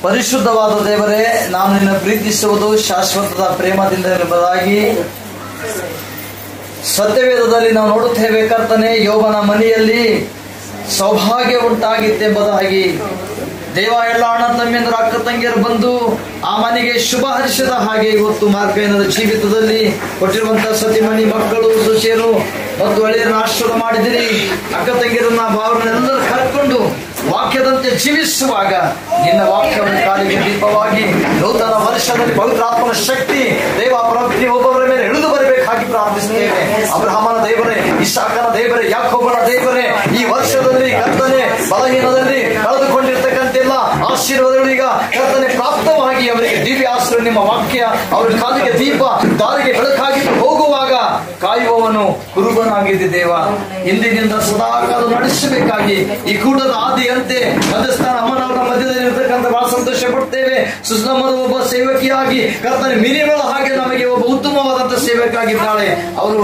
ಪರಿಶುದ್ಧವಾದ ದೇವರೇ, ನಾನು ನಿನ್ನ ಪ್ರೀತಿಸುವುದು ಶಾಶ್ವತದ ಪ್ರೇಮದಿಂದ ಎಂಬುದಾಗಿ ಸತ್ಯವೇದದಲ್ಲಿ ನಾವು ನೋಡುತ್ತೇವೆ. ಕರ್ತನೆ, ಯೋಬನ ಮನೆಯಲ್ಲಿ ಸೌಭಾಗ್ಯ ಉಂಟಾಗಿತ್ತೆಂಬುದಾಗಿ ದೇವ ಎಲ್ಲ ಅಣ್ಣ ತಮ್ಮಿಂದರು ಅಕ್ಕ ತಂಗಿಯರು ಬಂದು ಆ ಮನೆಗೆ ಶುಭ ಹರಿಸಿದ ಹಾಗೆ ಇವತ್ತು ಮಾರ್ಗೇನದ ಜೀವಿತದಲ್ಲಿ ಕೊಟ್ಟಿರುವಂತಹ ಸತಿಮಣಿ ಮಕ್ಕಳು ಸೊಸೆಯರು ಮತ್ತು ಹಳೆಯರನ್ನು ಆಶೀರ್ವಾದ ಮಾಡಿದಿರಿ. ಅಕ್ಕ ತಂಗಿಯರನ್ನ ಭಾವನೆಲ್ಲರೂ ಕರ್ಕೊಂಡು ವಾಕ್ಯದಂತೆ ಜೀವಿಸುವಾಗ ನಿನ್ನ ವಾಕ್ಯವನ್ನು ಕಾಲಿಗೆ ದೀಪವಾಗಿ ನೂತನ ವರ್ಷದಲ್ಲಿ ಪವಿತ್ರಾತ್ಮನ ಶಕ್ತಿ ದೇವ ಪ್ರತಿ ಒಬ್ಬೊಬ್ಬರ ಮೇಲೆ ಇಳಿದು ಬರಬೇಕಾಗಿ ಪ್ರಾರ್ಥಿಸುತ್ತೇವೆ. ಅಬ್ರಹಾಮನ ದೇವರೇ, ಇಸಾಕನ ದೇವರೇ, ಯಾಕೋಬನ ದೇವರೇ, ಈ ವರ್ಷದಲ್ಲಿ ಕರ್ತನೆ ಬಲಹೀನದಲ್ಲಿ ಕಳೆದುಕೊಂಡಿರ್ತಕ್ಕಂತೆಲ್ಲ ಆಶೀರ್ವಾದಗಳೀಗ ಕರ್ತನೆ ಪ್ರಾಪ್ತವಾಗಿ ಅವರಿಗೆ ದಿವ್ಯ ಆಶ್ರಯ ನಿಮ್ಮ ವಾಕ್ಯ ಅವರ ಕಾಲಿಗೆ ದೀಪ ದಾರಿಗೆ ಬೆಳಕಾಗಿ ಹೋಗುವಾಗ ಕಾಯುವವನು ಕುರುಬನಾಗಿದೆ ದೇವ. ಇಂದಿನಿಂದ ಸದಾಕಾಲ ನಡೆಸಬೇಕಾಗಿ ಈ ಕೂಟದ ಆದಿಯಂತೆ ಮಧ್ಯಸ್ಥಾನ ಅಮ್ಮನವರ ಮಧ್ಯದಲ್ಲಿ ಇರತಕ್ಕಂಥ ಬಹಳ ಸಂತೋಷ ಪಡ್ತೇವೆ. ಸುಸ್ಲಮದ ಒಬ್ಬ ಸೇವಕಿಯಾಗಿ ಕರ್ತನೆ ಮಿನಿಮಳ ಹಾಗೆ ನಮಗೆ ಒಬ್ಬ ಉತ್ತಮವಾದಂತಹ ಸೇವಕಿಯಾಗಿದ್ದಾಳೆ. ಅವರು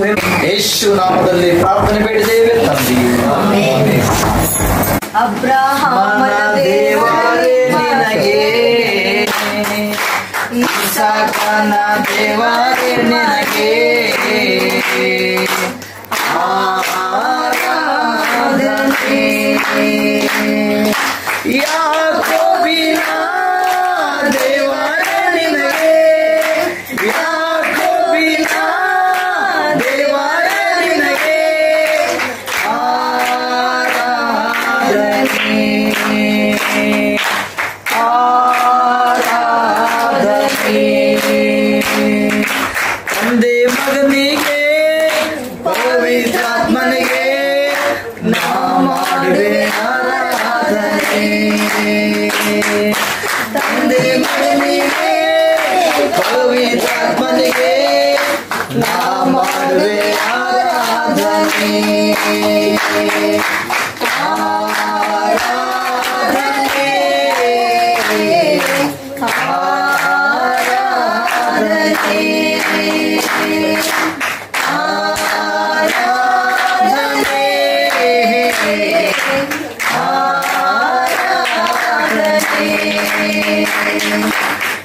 ಯೇಸು ನಾಮದಲ್ಲಿ ಪ್ರಾರ್ಥನೆ ಬೇಡಿದ್ದೇವೆ ತಂದೆ. ಅಬ್ರಹಾಮನ ದೇವರೇ ನಿನಗೆ, ಇಸಾಕನ ದೇವರೇ ನಿನಗೆ ಆರಾಧನೆ. ಯಾಕೋಬಿನ ದೇವರೇ ನಿನಗೆ, ಯಾಕೋಬಿನ ದೇವರೇ ನಿನಗೆ ಆರಾಧನೆ. ತಂದೆ ಮಗನಿಗೆ ಪವಿತ್ರಾತ್ಮನಿಗೆ ನಾ ಮಾಡುವೆ ಆರಾಧನೆ. ತಂದೆ ಮಗನಿಗೆ ಪವಿತ್ರಾತ್ಮನಿಗೆ ನಾ ಮಾಡುವೆ ಆರಾಧನೆ.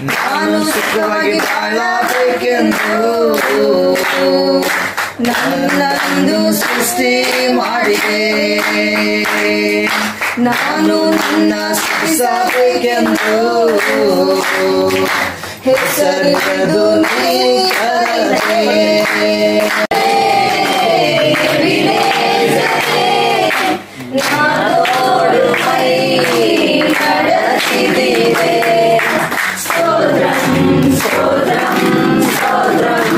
ನಾನು ಸುಖವಾಗಿ ಬಾಳಬೇಕೆಂದು ನನ್ನನ್ನು ಸೃಷ್ಟಿ ಮಾಡಿದೆ. ನಾನು ನನ್ನ ಸ್ತುತಿಸಬೇಕೆಂದು ಹೆಸರಿದು ನೀ ಕರೆದೆ. ನಾನೋಡು ಮೈ ನಡೆಸಿದಿರೆ. ಸ್ತೋತ್ರಂ ಸ್ತೋತ್ರಂ ಸ್ತೋತ್ರಂ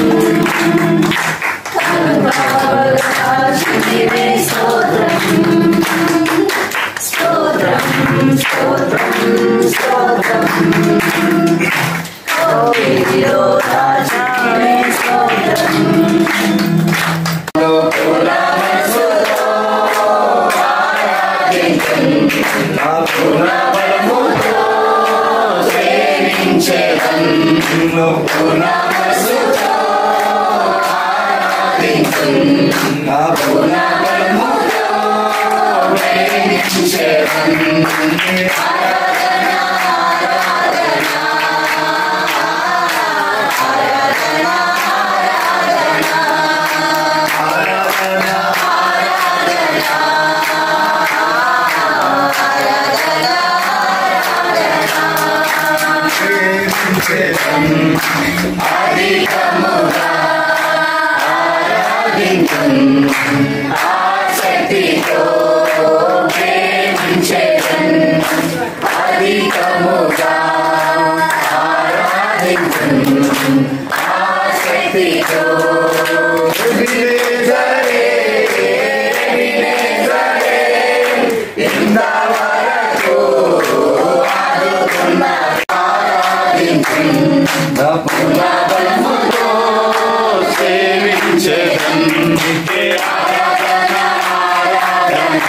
ಕರುಣಾವಕಾಶಿವೆ. ಸ್ತೋತ್ರಂ ಸ್ತೋತ್ರಂ ಸ್ತೋತ್ರಂ ಸ್ತೋತ್ರಂ ಕೌವಿರೋಧಾಶಿವೆ. ಸ್ತೋತ್ರಂ ఆసక్తితో ప్రేమించేదన్ అధికముగా ఆరాధించున్ ఆసక్తితో వినేదరే వినేదరే ఇంతవరకు ఆదుకున్న ఆరాధించున్ బలముతో సేవించేదన్ ఆరాధన ఆరాధన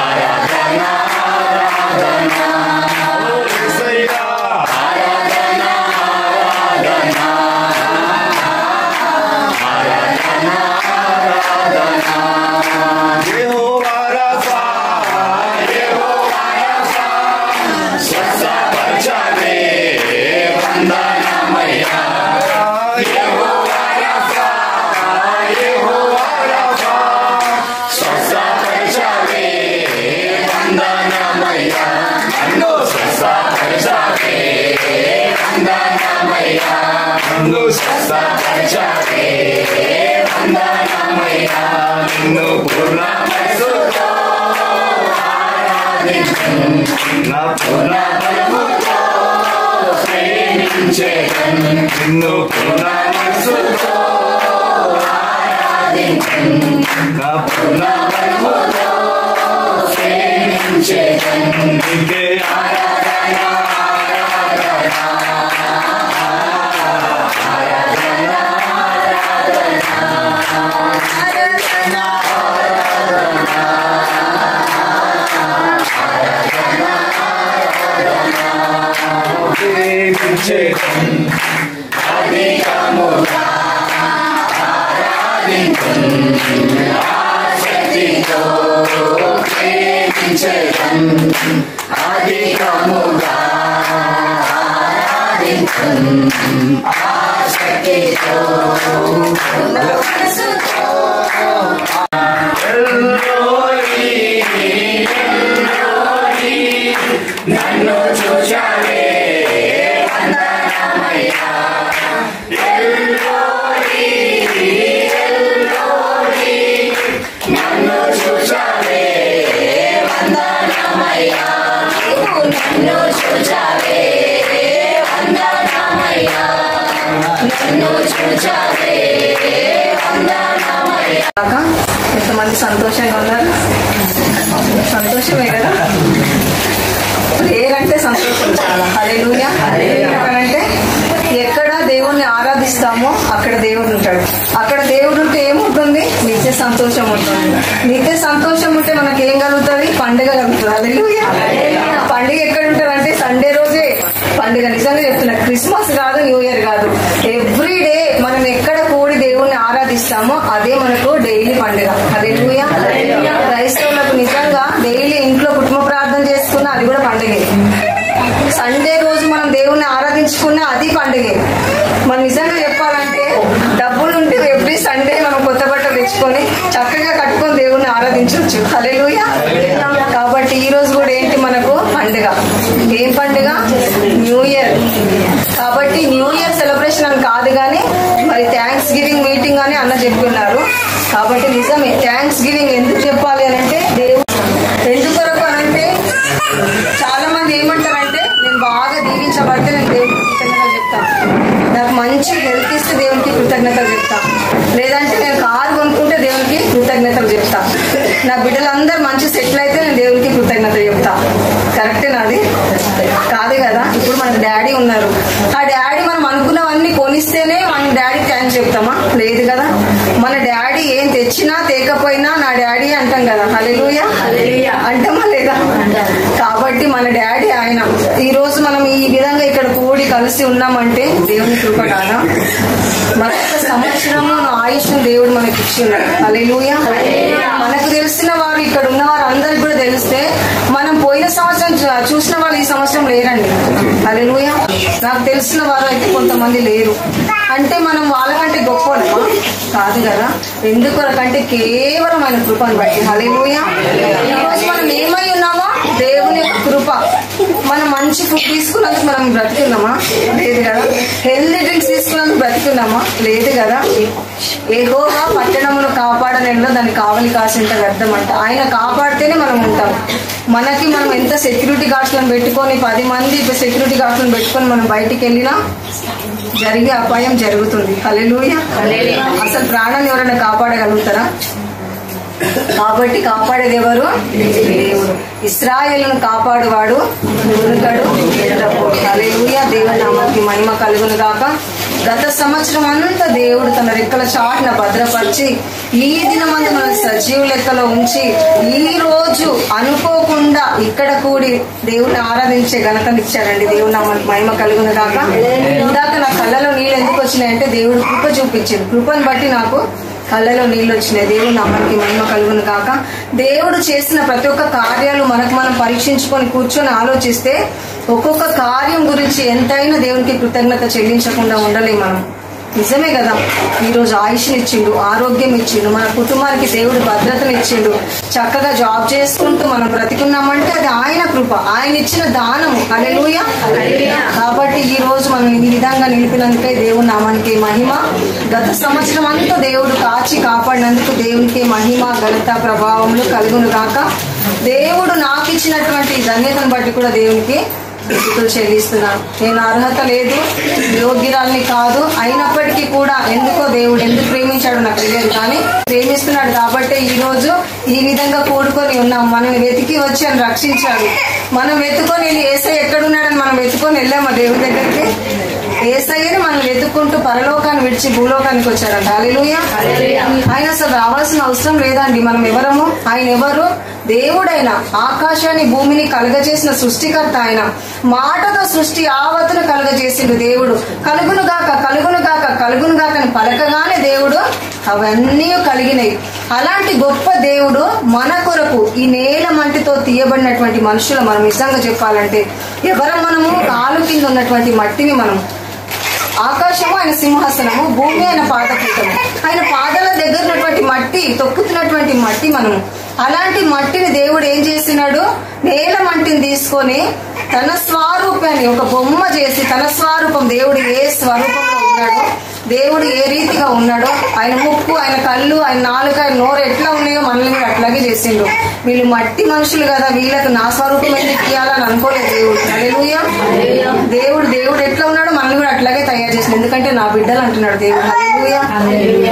ఆరాధన నిన్ను పూర్ణ మనసుతో ఆరాధింతును, నా పూర్ణ బలముతో ప్రేమించేదను, నిన్ను పూర్ణ మనసుతో ఆరాధింతును, నా పూర్ణ బలముతో ప్రేమించేదను, నీకే ఆరాధన అధికముగా ఆరాధింతును, ఆసక్తితో ప్రేమించెదను, అధికముగా ఆరాధింతును, ఆసక్తితో మనసుతో ఎల్లోయి ఎల్లోయి నన్ను చూశావే వందనమయ్యా, ఎల్లోయి ఎల్లోయి నన్ను చూశావే వందనమయ్యా, నన్ను చూశావే వందనమయ్యా, నన్ను చూశావే వందనమయ్యా. ఎంతమంది సంతోషంగా ఉన్నారు? సంతోషమే కదా. ప్రేయర్ అంటే సంతోషం చాలా. హల్లెలూయా. అంటే ఎక్కడ దేవుణ్ణి ఆరాధిస్తామో అక్కడ దేవుడు ఉంటాడు. అక్కడ దేవుడు ఉంటే ఏముంటుంది? నిత్య సంతోషం ఉంటుంది. నిత్య సంతోషం ఉంటే మనకి ఏం కలుగుతుంది? పండుగ కలుగుతుంది. హల్లెలూయా. పండుగ ఎక్కడ ఉంటుంది అంటే సండే రోజే పండుగ. నిజంగా చెప్తున్నా, క్రిస్మస్ కాదు, న్యూ ఇయర్ కాదు, ఎవ్రీ డే మనం ఎక్కడ కూడి దేవుణ్ణి ఆరాధిస్తామో అదే మనకు డైలీ పండుగ. హల్లెలూయా. క్రైస్తవులకు నిజంగా డైలీ ఇంట్లో కుటుంబ ప్రార్థన చేసుకున్నా అది కూడా పండుగే. సండే రోజు మనం దేవుణ్ణి ఆరాధించుకున్నా అది పండుగే. మనం నిజంగా చెప్పాలంటే డబ్బులు ఉంటే ఎవ్రీ సండే మనం కొత్త బట్టలు తెచ్చుకొని చక్కగా కట్టుకొని దేవుణ్ణి ఆరాధించవచ్చు. హల్లెలూయా. కాబట్టి ఈ రోజు కూడా ఏంటి మనకు పండుగ? ఏం పండుగ? New year. కాబట్టి న్యూ ఇయర్ సెలబ్రేషన్ అని కాదు కానీ మరి థ్యాంక్స్ గివింగ్ మీటింగ్ అని అన్న చెప్పుకున్నారు. కాబట్టి నిజమే, థ్యాంక్స్ గివింగ్ ఎందుకు చెప్పాలి అని అంటే దేవుడు ఎందుకొరకు అనంటే చాలా మంది ఏమంటారంటే నేను బాగా దీవించబడితే నేను దేవుడికి కృతజ్ఞతలు చెప్తాను, నాకు మంచి హెల్త్ ఇస్తే దేవునికి కృతజ్ఞతలు చెప్తాను, లేదంటే నేను కారు కొనుక్కుంటే దేవునికి కృతజ్ఞతలు చెప్తాను, నా బిడ్డలందరూ మంచి సెటిల్ అయితే నేను దేవునికి కృతజ్ఞతలు చెప్తా. కరెక్టేనా? అది కాదు కదా. ఇప్పుడు మన డాడీ ఉన్నారు, ఆ డాడీ మనం అనుకున్నవన్నీ కొనిస్తేనే మన డాడీ థ్యాంక్స్ చెప్తామా? లేదు కదా. మన డాడీ ఏం తెచ్చినా తేకపోయినా నా డాడీ అంటాం కదా. హల్లెలూయా. అంటామా లేదా? కాబట్టి మన డాడీ ఆయన. ఈ రోజు మనం ఈ విధంగా ఇక్కడ కూడి కలిసి ఉన్నామంటే దేవుని కృప కాదా? మరొక సంవత్సరము ఆయుష్ను దేవుడు మనకి ఇచ్చి ఉన్నాడు. హల్లెలూయా. మనకు తెలిసిన వారు ఇక్కడ ఉన్న వారు అందరికి కూడా తెలిస్తే మనం పోయిన సంవత్సరం చూసిన వాళ్ళు ఈ సంవత్సరం లేరండి. హల్లెలూయా. నాకు తెలిసిన వారు అయితే కొంతమంది లేరు. అంటే మనం వాళ్ళకంటే గొప్పనమా? కాదు కదా. ఎందుకొరకంటే కేవలం ఆయన కృపను బట్టి. హల్లెలూయా. ఈరోజు మనం ఏమై ఉన్నామో దేవుని యొక్క కృప. మనం మంచి ఫుడ్ తీసుకున్నందుకు మనం బ్రతికున్నామా? లేదు కదా. హెల్తీ డ్రింక్స్ తీసుకున్నందుకు బ్రతికున్నామా? లేదు కదా. యెహోవా పట్టణమును కాపాడలేదో దాన్ని కావలి కాసేంత వ్యర్థం అంట. ఆయన కాపాడితేనే మనం ఉంటాం. మనకి మనం ఎంత సెక్యూరిటీ గార్డ్స్లను పెట్టుకొని 10 మంది సెక్యూరిటీ గార్డ్స్లను పెట్టుకొని మనం బయటికి వెళ్ళినా జరిగే అపాయం జరుగుతుంది. హల్లెలూయా. అసలు ప్రాణాన్ని ఎవరైనా కాపాడగలుగుతారా? కాబట్టి కాపాడేది ఎవరు? దేవుడు. ఇశ్రాయేలును కాపాడువాడు ఉరుకడు ఎడపోడు. హల్లెలూయా. దేవుని నామానికి మహిమ కలుగును గాక. గత సంవత్సరం అంతా దేవుడు తన రెక్కల చాటున భద్రపరిచి ఈ దినమందు మన సజీవ లెక్కలో ఉంచి ఈ రోజు అనుకోకుండా ఇక్కడ కూడి దేవుని ఆరాధించే ఘనతనిచ్చారండి. దేవుని నామానికి మహిమ కలుగును గాక. ఇందాక నా కళ్ళలో నీళ్ళు ఎందుకు వచ్చినాయంటే దేవుడు కృప చూపించింది. కృపను బట్టి నాకు కళ్ళలో నీళ్ళు వచ్చినాయి. దేవుని నామానికి మహిమ కలుగును కాక. దేవుడు చేసిన ప్రతి ఒక్క కార్యాలు మనకు మనం పరీక్షించుకొని కూర్చొని ఆలోచిస్తే ఒక్కొక్క కార్యం గురించి ఎంతైనా దేవునికి కృతజ్ఞత చెల్లించకుండా ఉండలేం మనం. నిజమే కదా, ఈరోజు ఆయుష్ని ఇచ్చిండు, ఆరోగ్యం ఇచ్చిండు, మన కుటుంబానికి దేవుడు భద్రతను ఇచ్చిండు. చక్కగా జాబ్ చేసుకుంటూ మనం బ్రతికున్నామంటే అది ఆయన కృప, ఆయన ఇచ్చిన దానము. హల్లెలూయా. కాబట్టి ఈ రోజు మనం ఈ విధంగా నిలిపినందుకే దేవుని నామానికి మహిమ. గత సంవత్సరం అంతా దేవుడు కాచి కాపాడినందుకు దేవునికి మహిమ, ఘనత, ప్రభావములు కలుగును గాక. దేవుడు నాకు ఇచ్చినటువంటి ధన్యతను బట్టి కూడా దేవునికి స్తుతులు చెల్లిస్తున్నాను. నేను అర్హత లేదు, యోగ్యురాల్ని కాదు, అయినప్పటికీ కూడా ఎందుకో దేవుడు ఎందుకు ప్రేమించాడు నాకు తెలియదు, కానీ ప్రేమిస్తున్నాడు కాబట్టి ఈ రోజు ఈ విధంగా కూడుకొని ఉన్నాం. మనం వెతికి వచ్చి అని రక్షించాడు. మనం వెతుకొని వెళ్ళి యేసయ్య ఎక్కడున్నాడని మనం వెతుకొని వెళ్ళామా దేవుడి దగ్గరికి? యేసయ్యని మనం వెతుక్కుంటూ పరలోకాన్ని విడిచి భూలోకానికి వచ్చాడంట. హల్లెలూయా. ఆయన అసలు రావాల్సిన అవసరం లేదండి. మనం ఎవరము? ఆయన ఎవరు? దేవుడైన ఆకాశాన్ని భూమిని కలుగజేసిన సృష్టికర్త ఆయన. మాటతో సృష్టి ఆవతును కలుగజేసిండు దేవుడు. కలుగును గాక కలుగును గాక కలుగును గాక అని పలకగానే దేవుడు అవన్నీ కలిగినాయి. అలాంటి గొప్ప దేవుడు మన కొరకు ఈ నేల మంటితో తీయబడినటువంటి మనుషులు మనం నిజంగా చెప్పాలంటే ఎవరం? మనము కాలు కింద ఉన్నటువంటి మట్టిని మనం. ఆకాశము ఆయన సింహాసనము, భూమి ఆయన పాదపీఠము. ఆయన పాదాల దగ్గర ఉన్నటువంటి మట్టి, తొక్కుతున్నటువంటి మట్టి మనము. అలాంటి మట్టిని దేవుడు ఏం చేసినాడు? నేల మట్టిని తీసుకొని తన స్వరూపాన్ని ఒక బొమ్మ చేసి, తన స్వరూపం దేవుడు ఏ స్వరూపంలో ఉన్నాడో, దేవుడు ఏ రీతిగా ఉన్నాడో, ఆయన ముక్కు, ఆయన కళ్ళు, ఆయన నాలుక, ఆయన నోరు ఎట్లా ఉన్నాయో మనల్ని కూడా అట్లాగే చేసిండు. వీళ్ళు మట్టి మనుషులు కదా, వీళ్ళకి నా స్వరూపం ఎందుకు ఇయ్యాలని అనుకోలేదు దేవుడు. హల్లెలూయా. దేవుడు ఎట్లా ఉన్నాడో మనల్ని కూడా అట్లాగే తయారు చేసిండు. ఎందుకంటే నా బిడ్డలు అంటున్నాడు దేవుడు. హల్లెలూయా.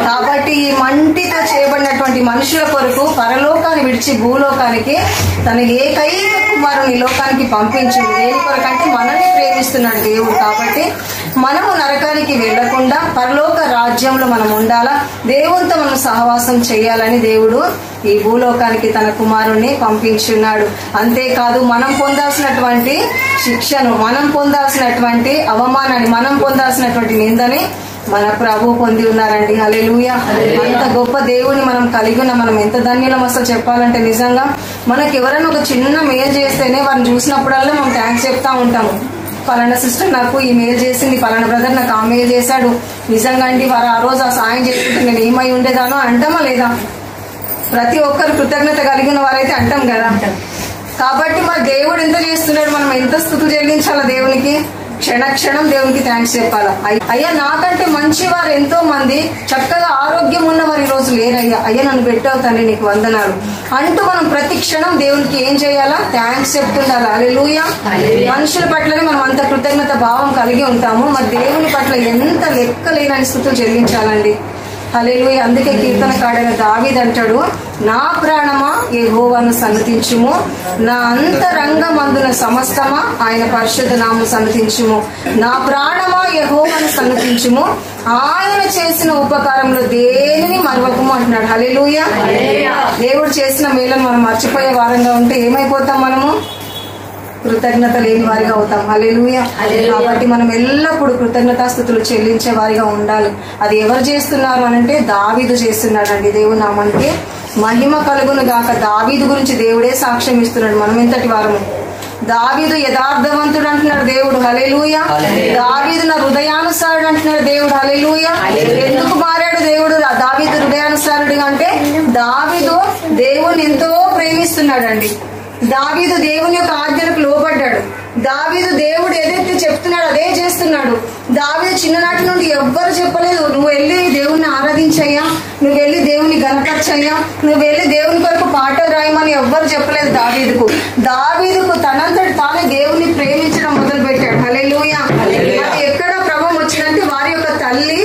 కాబట్టి ఈ మంటితో చేయబడినటువంటి మనుషుల కొరకు పరలోకాన్ని విడిచి భూలోకానికి తన ఏకైక కుమారుని లోకానికి పంపించింది. దేని కొరకంటే మనల్ని ప్రేమిస్తున్నాడు దేవుడు. కాబట్టి మనము నరకానికి వెళ్లకుండా పరలోక రాజ్యంలో మనం ఉండాలా, దేవునితో మనం సహవాసం చేయాలని దేవుడు ఈ భూలోకానికి తన కుమారుణ్ణి పంపించున్నాడు. అంతేకాదు మనం పొందాల్సినటువంటి శిక్షను, మనం పొందాల్సినటువంటి అవమానాన్ని, మనం పొందాల్సినటువంటి నిందని మన ప్రభు పొంది ఉన్నారండి. హల్లెలూయా. అంత గొప్ప దేవుని మనం కలిగి ఉన్న మనం ఎంత ధన్యులం అసలు చెప్పాలంటే. నిజంగా మనకి ఎవరైనా ఒక చిన్న మేలు చేస్తేనే వారిని చూసినప్పుడల్లా మనం థ్యాంక్స్ చెప్తా ఉంటాము. పలానా సిస్టర్ నాకు ఈ మేలు చేసింది, పలానా బ్రదర్ నాకు ఆ మేలు చేశాడు, నిజంగా అండి వారు ఆ రోజు ఆ సాయం చేసుకుంటే నేను ఏమై ఉండేదానో అంటామా లేదా? ప్రతి ఒక్కరు కృతజ్ఞత కలిగిన వారైతే అంటాం కదా. కాబట్టి మరి దేవుడు ఎంత చేస్తున్నాడు, మనం ఎంత స్తుతులు చెల్లించాలా దేవునికి? క్షణక్షణం దేవునికి థ్యాంక్స్ చెప్పాలా. అయ్యా నాకంటే మంచి వారు ఎంతో మంది చక్కగా ఆరోగ్యం ఉన్నవారు ఈ రోజు లేరయ్యా, అయ్యా నన్ను పెట్టావు తండ్రి నీకు వందనాలు అంటూ మనం ప్రతి క్షణం దేవునికి ఏం చేయాలా? థ్యాంక్స్ చెప్తుండాలి. హల్లెలూయా. మనుషుల పట్లనే మనం అంత కృతజ్ఞత భావం కలిగి ఉంటాము, మరి దేవుని పట్ల ఎంత లెక్కలేనని స్తుతులు చెల్లించాలండి. హల్లెలూయా. అందుకే కీర్తనకాడైన దావీదు అంటాడు, నా ప్రాణమా యెహోవాను సన్నతించుము, నా అంతరంగమందున సమస్తమా ఆయన పరిశుద్ధ నామమును సన్నతించుము. నా ప్రాణమా యెహోవాను సన్నతించుము, ఆయన చేసిన ఉపకారంలో దేనిని మరవకము అంటున్నాడు. హల్లెలూయా. దేవుడు చేసిన మేలను మనం మర్చిపోయే వారంగా ఉంటే ఏమైపోతాం? మనము కృతజ్ఞత లేని వారిగా అవుతాం. హల్లెలూయా. కాబట్టి మనం ఎల్లప్పుడూ కృతజ్ఞతాస్తుతులు చెల్లించే వారిగా ఉండాలి. అది ఎవరు చేస్తున్నారు అనంటే దావీదు చేస్తున్నాడండి. దేవుని నామానికి మహిమ కలుగును గాక. దావీదు గురించి దేవుడే సాక్ష్యం ఇస్తున్నాడు. మనం ఎంతటి వారము? దావీదు యథార్థవంతుడు అంటున్నాడు దేవుడు. హల్లెలూయా. దావీదు నా హృదయానుసారుడు అంటున్నాడు దేవుడు. హల్లెలూయా. ఎందుకు మారాడు దేవుడు దావీదు హృదయానుసారుడిగా అంటే దావీదు దేవుని ఎంతో ప్రేమిస్తున్నాడండి. దావీదు దేవుని యొక్క ఆజ్ఞలకు లోబడ్డాడు. దావీదు దేవుడు ఏదైతే చెప్తున్నాడు అదే చేస్తున్నాడు. దావీదు చిన్ననాటి నుండి ఎవ్వరు చెప్పలేదు నువ్వు వెళ్ళి దేవుణ్ణి ఆరాధించయ్యా, నువ్వు వెళ్ళి దేవుని గణపరచయ్యా, నువ్వు వెళ్ళి దేవుని కొరకు పాటలు రాయమని ఎవ్వరు చెప్పలేదు దావీదుకు. దావీదుకు తనంతటి తానే దేవుని ప్రేమించడం మొదలు పెట్టాడు. హల్లెలూయా. అది ఎక్కడ ప్రభావం వచ్చిందంటే వారి యొక్క తల్లి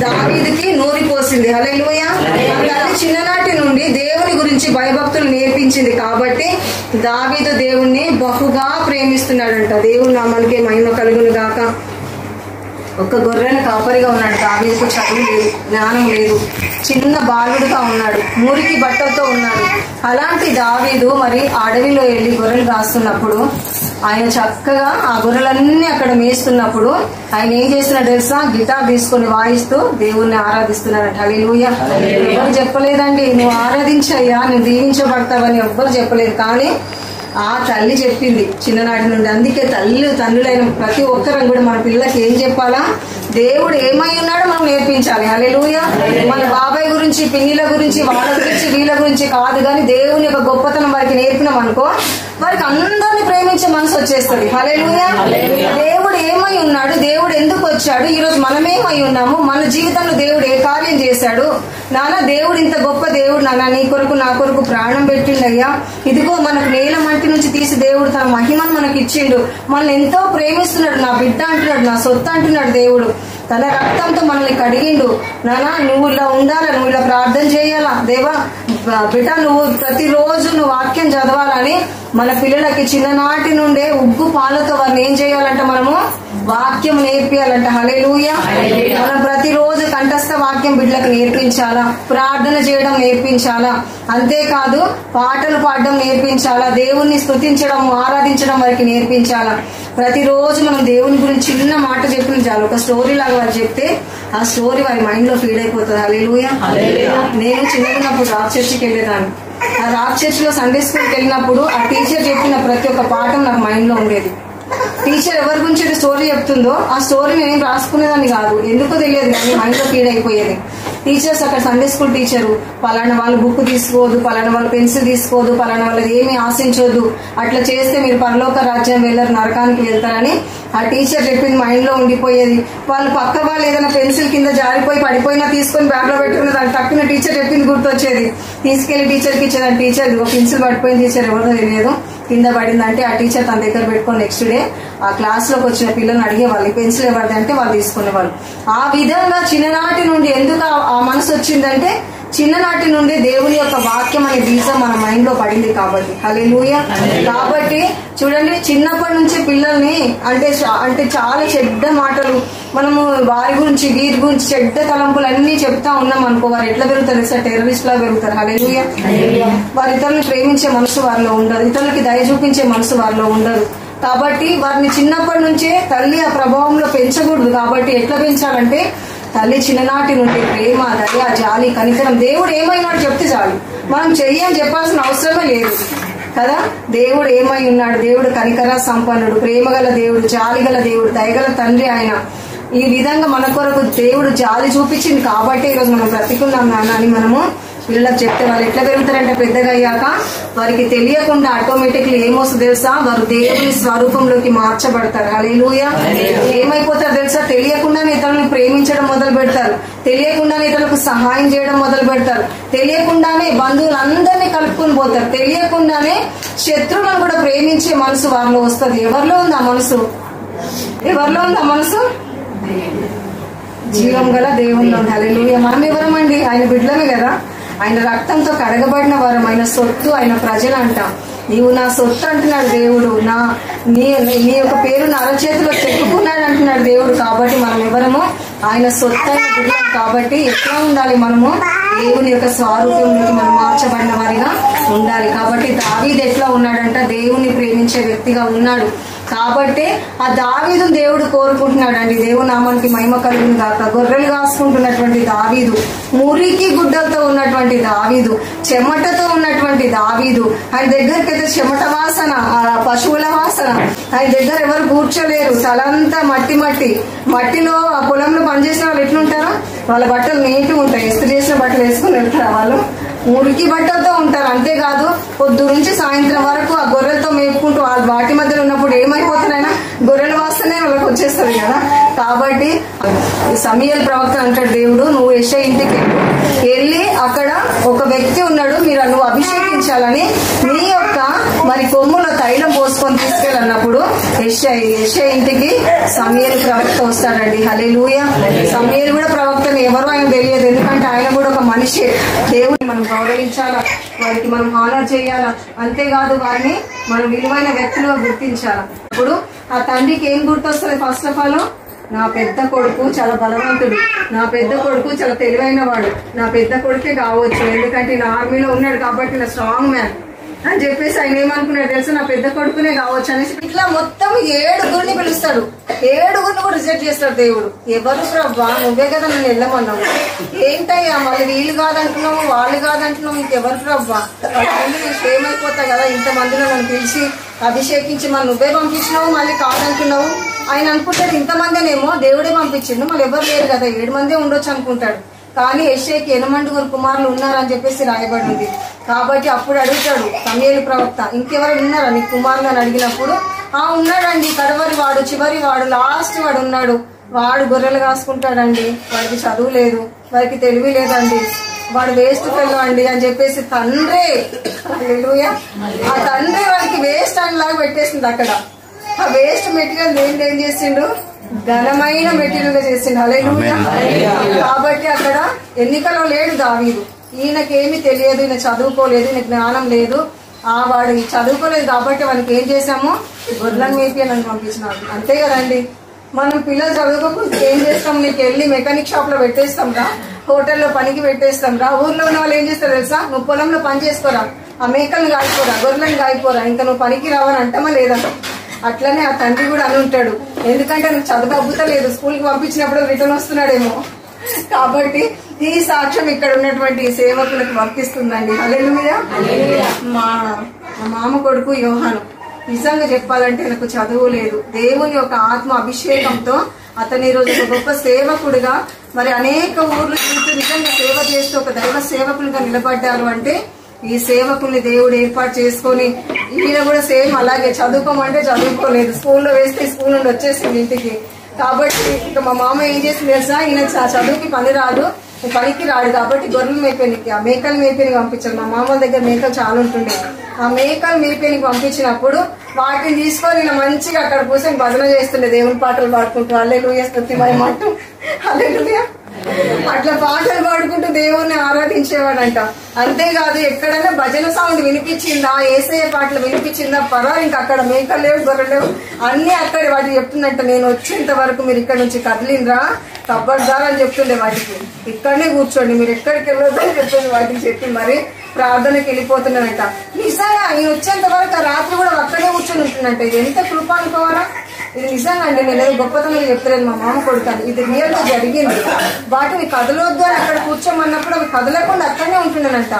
దావీదుకి నూరిపోసింది. హల్లెలూయా. తల్లి చిన్ననాటి నుండి దేవుని గురించి భయభక్తులు నేర్పించింది కాబట్టి దావీదు దేవుణ్ణి బహుగా ప్రేమిస్తున్నాడంట. దేవుని నామానికి మహిమ కలుగును గాక. ఒక గొర్రెను కాపరిగా ఉన్నాడు. దావీదుకు చదువు లేదు, జ్ఞానం లేదు, చిన్న బాలుడుగా ఉన్నాడు, మురికి బట్టలతో ఉన్నాడు. అలాంటి దావీదు మరి అడవిలో వెళ్ళి గొర్రెలు కాస్తున్నప్పుడు ఆయన చక్కగా ఆ గొర్రెలన్నీ అక్కడ మేస్తున్నప్పుడు ఆయన ఏం చేస్తున్నాడు తెలుసా? గిటార్ తీసుకొని వాయిస్తూ దేవుణ్ణి ఆరాధిస్తున్నాడు. హల్లెలూయా. ఎవరు చెప్పలేదండి నువ్వు ఆరాధించయ్యా, నువ్వు దీవించబడతావని ఎవ్వరు చెప్పలేదు, కానీ ఆ తల్లి చెప్పింది చిన్ననాటి నుండి. అందుకే తండ్రులైన ప్రతి ఒక్కరం కూడా మన పిల్లలకి ఏం చెప్పాలా? దేవుడు ఏమై ఉన్నాడో మనం నేర్పించాలి. హల్లెలూయా. మన బాబాయ్ గురించి, పిన్నిల గురించి, వాళ్ళ గురించి, వీళ్ళ గురించి కాదు, కానీ దేవుని యొక్క గొప్పతనం వారికి నేర్పినాం అనుకో, వారికి అందరిని ప్రేమించే మనసు వచ్చేస్తుంది. హల్లెలూయా. దేవుడు ఏమై ఉన్నాడు, దేవుడు ఎందుకు వచ్చాడు, ఈ రోజు మనమేమై ఉన్నాము, మన జీవితంలో దేవుడు ఏ కార్యం చేశాడు, నాన్న దేవుడు ఇంత గొప్ప దేవుడు, నాన్న నీ కొరకు నా కొరకు ప్రాణం పెట్టిండయ్యా, ఇదిగో మనకు నేల మంటి నుంచి తీసి దేవుడు తన మహిమను మనకి ఇచ్చిండు, మనల్ని ఎంతో ప్రేమిస్తున్నాడు, నా బిడ్డ అంటున్నాడు, నా సొత్తు అంటున్నాడు దేవుడు, తన రక్తంతో మనల్ని కడిగిండు, నానా నువ్వు ఇలా ఉండాలా, నువ్వు ఇలా ప్రార్థన చేయాలా, దేవా బిడ్డ నువ్వు ప్రతిరోజు నువ్వు వాక్యం చదవాలని మన పిల్లలకి చిన్ననాటి నుండే ఉగ్గు పాలతో వారిని ఏం చేయాలంట, మనము వాక్యం నేర్పియాలంట. హల్లెలూయా. మనం ప్రతిరోజు కంఠస్థ వాక్యం బిడ్డలకు నేర్పించాలా, ప్రార్థన చేయడం నేర్పించాలా, అంతేకాదు పాటలు పాడడం నేర్పించాలా, దేవుణ్ణి స్తుతించడం ఆరాధించడం వారికి నేర్పించాలా. ప్రతిరోజు మనం దేవుని గురించి చిన్న మాట చెప్పిన చాలు, ఒక స్టోరీ లాగా వారు చెప్తే ఆ స్టోరీ వారి మైండ్ లో ఫీడ్ అయిపోతుంది. హల్లెలూయా. నేను చిన్నప్పుడు రాక్ చర్చికి వెళ్ళేదాన్ని. ఆ రాక్ చర్చ్ లో సండే స్కూల్కి వెళ్ళినప్పుడు ఆ టీచర్ చెప్పిన ప్రతి ఒక్క పాఠం నాకు మైండ్ లో ఉండేది. టీచర్ ఎవరి గురించి స్టోరీ చెప్తుందో ఆ స్టోరీ నేను రాసుకునేదాన్ని కాదు, ఎందుకో తెలియదు కానీ మైండ్ లో ఫీడ్ అయిపోయేది. టీచర్స్ అక్కడ సండే స్కూల్ టీచరు పలానా వాళ్ళు బుక్ తీసుకోవద్దు, పలానా వాళ్ళు పెన్సిల్ తీసుకోవద్దు, పలానా వాళ్ళది ఏమీ ఆశించొద్దు, అట్లా చేస్తే మీరు పరలోక రాజ్యం వెళ్ళరు, నరకానికి వెళ్తారని ఆ టీచర్ చెప్పింది మైండ్ లో ఉండిపోయేది. వాళ్ళు పక్క వాళ్ళు ఏదైనా పెన్సిల్ కింద జారిపోయి పడిపోయినా తీసుకొని బ్యాగ్ లో పెట్టుకున్న దాన్ని తక్కువ టీచర్ చెప్పింది గుర్తొచ్చేది, తీసుకెళ్లి టీచర్కి ఇచ్చేదాన్ని. టీచర్ పెన్సిల్ పడిపోయింది, టీచర్ ఎవరిదో తెలియదు, కింద పడిందంటే ఆ టీచర్ తన దగ్గర పెట్టుకొని నెక్స్ట్ డే ఆ క్లాస్ లోకి వచ్చిన పిల్లల్ని అడిగేవాళ్ళు పెన్సిల్ ఎవరిది అంటే వాళ్ళు తీసుకునేవాళ్ళు. ఆ విధంగా చిన్ననాటి నుండి ఎందుకు ఆ మనసు వచ్చిందంటే చిన్ననాటి నుండి దేవుని యొక్క వాక్యం అనే బీజం మన మైండ్ లో పడింది కాబట్టి. హల్లెలూయా. కాబట్టి చూడండి, చిన్నప్పటి నుంచి పిల్లల్ని అంటే చాలా చెడ్డ మాటలు మనము వారి గురించి వీరి గురించి చెడ్డ తలంపులు అన్ని చెప్తా ఉన్నాం అనుకో, వారు ఎట్లా పెరుగుతారు సార్, టెర్రరిస్ట్ లా పెరుగుతారు. హల్లెలూయా. వారి ఇతరులను ప్రేమించే మనసు వారిలో ఉండదు, ఇతరులకి దయ చూపించే మనసు వారిలో ఉండదు. కాబట్టి వారిని చిన్నప్పటి నుంచే తల్లి ఆ ప్రభావంలో పెంచకూడదు. కాబట్టి ఎట్లా పెంచాలంటే తల్లి చిన్ననాటి నుండి ప్రేమ, దయ, జాలి, కనికరం, దేవుడు ఏమైనాడు చెప్తే చాలు, మనం చెయ్యని చెప్పాల్సిన అవసరమే లేదు కదా. దేవుడు ఏమై ఉన్నాడు, దేవుడు కనికర సంపన్నుడు, ప్రేమగల దేవుడు, జాలిగల దేవుడు, దయగల తండ్రి ఆయన. ఈ విధంగా మన కొరకు దేవుడు జాలి చూపించింది కాబట్టి ఈరోజు మనం బ్రతికున్నాం నాన్న అని మనము పిల్లలకు చెప్తే వాళ్ళు ఎట్లా పెరుగుతారంటే పెద్దగా అయ్యాక వారికి తెలియకుండా ఆటోమేటిక్లీ ఏమొస్తుంది తెలుసా, వారు దేవుని స్వరూపంలోకి మార్చబడతారు. హల్లెలూయా. ఏమైపోతారు తెలుసా, తెలియకుండానే ఇతరులను ప్రేమించడం మొదలు పెడతారు, తెలియకుండానే ఇతరులకు సహాయం చేయడం మొదలు పెడతారు, తెలియకుండానే బంధువులందరినీ కలుపుకొని పోతారు, తెలియకుండానే శత్రువులను కూడా ప్రేమించే మనసు వారిలో వస్తుంది. ఎవరిలో ఉంది ఆ మనసు? ఎవరిలో ఉంది ఆ మనసు? జీవం గల దేవుల్లో ఉంది. హల్లెలూయా. మనం ఎవరమండి? ఆయన బిడ్డలమే కదా, ఆయన రక్తంతో కడగబడిన వారం, ఆయన సొత్తు, ఆయన ప్రజలు అంటాం. నీవు నా సొత్తు అంటున్నాడు దేవుడు, నీ యొక్క పేరు నా అరచేతిలో చెప్పుకున్నాడు అంటున్నాడు దేవుడు. కాబట్టి మనం ఎవరము? ఆయన సొత్తు అయిన బిడ్డలం. కాబట్టి ఎట్లా ఉండాలి మనము? దేవుని యొక్క స్వరూపంలోకి మనం మార్చబడిన వారిగా ఉండాలి. కాబట్టి దావీదు ఎట్లా ఉన్నాడంట, దేవుని ప్రేమించే వ్యక్తిగా ఉన్నాడు. కాబట్టి ఆ దావీదు దేవుడు కోరుకుంటున్నాడు అండి. దేవుని నామానికి మహిమ కలుగును గాక. గొర్రెలు కాసుకుంటున్నటువంటి దావీదు, మురికి గుడ్డలతో ఉన్నటువంటి దావీదు, చెమటతో ఉన్నటువంటి దావీదు, ఆయన దగ్గరికి అయితే చెమట వాసన, పశువుల వాసన, ఆయన దగ్గర ఎవరు కూర్చోలేరు, తలంతా మట్టిలో ఆ పొలంలో పనిచేసిన వాళ్ళు ఎట్లుంటారో వాళ్ళ బట్టలు నీట్గా ఉంటాయి, ఇస్త్రీ చేసిన బట్టలు వేసుకుని వెళ్తారు, వాళ్ళు మురికి బట్టలతో ఉంటారు. అంతేకాదు పొద్దు నుంచి సాయంత్రం వరకు ఆ గొర్రెలతో మేపుకుంటూ వాళ్ళ వాటి మధ్యలో ఉన్నప్పుడు ఏమైపోతున్నాయినా గొర్రెల వాసనే వాళ్ళకి వచ్చేస్తుంది కదా. కాబట్టి సమూయేలు ప్రవక్త అంటాడు దేవుడు, నువ్వు యెషయా ఇంటికి వెళ్ళి అక్కడ ఒక వ్యక్తి ఉన్నాడు, నువ్వు అభిషేకించాలని నీ యొక్క మరి కొమ్ములో తైలం పోసుకొని తీసుకెళ్ళన్నప్పుడు యెషయా ఇంటికి సమూయేలు ప్రవక్త వస్తాడండి. హల్లెలూయా. సమూయేలు కూడా ప్రవక్తని ఎవరు ఆయన తెలియదు, ఎందుకంటే ఆయన కూడా ఒక మనిషి. దేవుడిని మనం గౌరవించాలా, వారికి మనం హానర్ చేయాలా, అంతేకాదు వారిని మనం విలువైన వ్యక్తులుగా గుర్తించాలా. ఇప్పుడు ఆ తండ్రికి ఏం గుర్తొస్తుంది? ఫస్ట్ ఆఫ్ ఆల్ నా పెద్ద కొడుకు చాలా బలవంతుడు, నా పెద్ద కొడుకు చాలా తెలివైన వాడు, నా పెద్ద కొడుకే కావచ్చు, ఎందుకంటే నా ఆర్మీలో ఉన్నాడు కాబట్టి నా స్ట్రాంగ్ మ్యాన్ అని చెప్పేసి ఆయన ఏమనుకున్నాడు తెలుసు, నా పెద్ద కొడుకునే కావచ్చు అనేసి ఇట్లా మొత్తం 7 పిలుస్తాడు. 7 కూడా రిజెక్ట్ చేస్తాడు దేవుడు. ఎవరు ప్రభా, నువ్వే కదా నన్ను వెళ్ళమన్నావు, ఏంటయ్యా మళ్ళీ వీళ్ళు కాదంటున్నావు, వాళ్ళు కాదంటున్నావు, ఇంకెవరు ప్రభా, నేను ఏమైపోతా కదా, ఇంతమందిలో నన్ను పిలిచి అభిషేకించి మళ్ళీ నువ్వే పంపించినావు, మళ్ళీ కాదంటున్నావు, ఆయన అనుకుంటాడు ఇంతమందినేమో దేవుడే పంపించిండు, మళ్ళీ ఎవరు లేరు కదా 7 మందే ఉండొచ్చు అనుకుంటాడు. కానీ యెషయాకి 8 కుమారులు ఉన్నారని చెప్పేసి రాయబడి ఉంది. కాబట్టి అప్పుడు అడుగుతాడు సమూయేలు ప్రవక్త, ఇంకెవరు ఉన్నారా నీ కుమారులు అని అడిగినప్పుడు, ఉన్నాడండి, కడవరి వాడు, చివరి వాడు, లాస్ట్ వాడు ఉన్నాడు, వాడు గొర్రెలు కాసుకుంటాడండి, వాడికి చదువు లేదు, వాడికి తెలివి లేదండి, వాడు వేస్ట్ ఫెల్లో అండి అని చెప్పేసి తండ్రి హల్లెలూయా ఆ తండ్రి వాడికి వేస్ట్ అని లాగా పెట్టేసింది. అక్కడ ఆ వేస్ట్ మెటీరియల్ ఏం చేసిండు, ఘనమైన మెటీరియల్ గా చేసిండు. హల్లెలూయా. కాబట్టి అక్కడ ఎన్నికలో లేడు దావీదు. ఈయనకేమీ తెలియదు, ఈయన చదువుకోలేదు, ఈయన జ్ఞానం లేదు, వాడు చదువుకోలేదు కాబట్టి వానికి ఏం చేశాము, గొర్రెలను మేపియాలని పంపించినాడు. అంతే కదండి. మనం పిల్లలు చదువుకోకపోతే ఏం చేస్తాం, నీకు వెళ్ళి మెకానిక్ షాప్ లో పెట్టేస్తాం రా, హోటల్లో పనికి పెట్టేస్తాం రా. ఊర్లో ఉన్న వాళ్ళు ఏం చేస్తారు తెలుసా, నువ్వు పొలంలో పని చేసుకోరా, ఆ మేకలను కాయిపోరా, గొర్రెలను కాయిపోరా, ఇంకా నువ్వు పనికి రావని అంటామా లేదా? అట్లనే ఆ తండ్రి కూడా అని ఉంటాడు. ఎందుకంటే నువ్వు చదువు అబ్బుతలేదు, స్కూల్కి పంపించినప్పుడు రిటర్న్ వస్తున్నాడేమో. కాబట్టి ఈ సాక్ష్యం ఇక్కడ ఉన్నటువంటి సేవకులకు వర్తిస్తుందండి. హల్లెలూయా. మా మామ కొడుకు యోహాను నిజంగా చెప్పాలంటే నాకు చదువు లేదు, దేవుని యొక్క ఆత్మ అభిషేకంతో అతని ఈ రోజు ఒక గొప్ప సేవకుడిగా మరి అనేక ఊర్లు చూస్తూ నిజంగా సేవ చేస్తూ ఒక దైవ సేవకులుగా నిలబడ్డారు. అంటే ఈ సేవకుల్ని దేవుడు ఏర్పాటు చేసుకొని ఈయన కూడా సేమ్ అలాగే చదువుకోమంటే చదువుకోలేదు, స్కూల్లో వేస్తే స్కూల్ నుండి వచ్చేసింది ఇంటికి. కాబట్టి ఇక మా మామ ఏం చేసింది తెలుసా, ఈయన చదువుకి పని రాదు, పనికి రాడు, కాబట్టి గొర్రెలు మేపేనికి ఆ మేకలు మేపేనికి పంపించారు. మా మామ దగ్గర మేకలు చాలా ఉంటుండే. ఆ మేకలు మేపేనికి పంపించినప్పుడు వాటిని తీసుకొని ఇలా మంచిగా అక్కడ కూర్చొని భజన చేస్తుండే, దేవుని పాటలు పాడుకుంటూ హల్లెలూయా స్తుతి మహిమ అంటూ హల్లెలూయా అట్లా పాటలు పాడుకుంటూ దేవుణ్ణి ఆరాధించేవాడంట. అంతేకాదు ఎక్కడైనా భజన సౌండ్ వినిపించిందా, యేసయ్య పాటలు వినిపించిందా, ఇంకా అక్కడ మేకలు లేవు, గొర్రెలు లేవు, అన్ని అక్కడ వాటికి చెప్తుందంట, నేను వచ్చేంత వరకు మీరు ఇక్కడ నుంచి కదిలిండ్రా తప్పదారు అని చెప్తుండే వాటికి, ఇక్కడనే కూర్చోండి, మీరు ఎక్కడికి వెళ్ళొద్దని చెప్పింది వాటికి చెప్పి మరి ప్రార్థనకి వెళ్ళిపోతున్నాడంట. నిజంగా ఈయన వచ్చేంత వరకు ఆ రాత్రి కూడా అక్కడే కూర్చొని ఉంటుందంట. ఇది ఎంత కృప అనుకోవాలా, ఇది నిజంగా అండి. నేను ఏదో గొప్పతనం చెప్తలేదు, మా మామ కొడుతాను, ఇది రియల్ గా జరిగింది. వాటిని కదలొద్దు అని అక్కడ కూర్చోమన్నప్పుడు అవి కదలకుండా అక్కడనే ఉంటుండేనంట.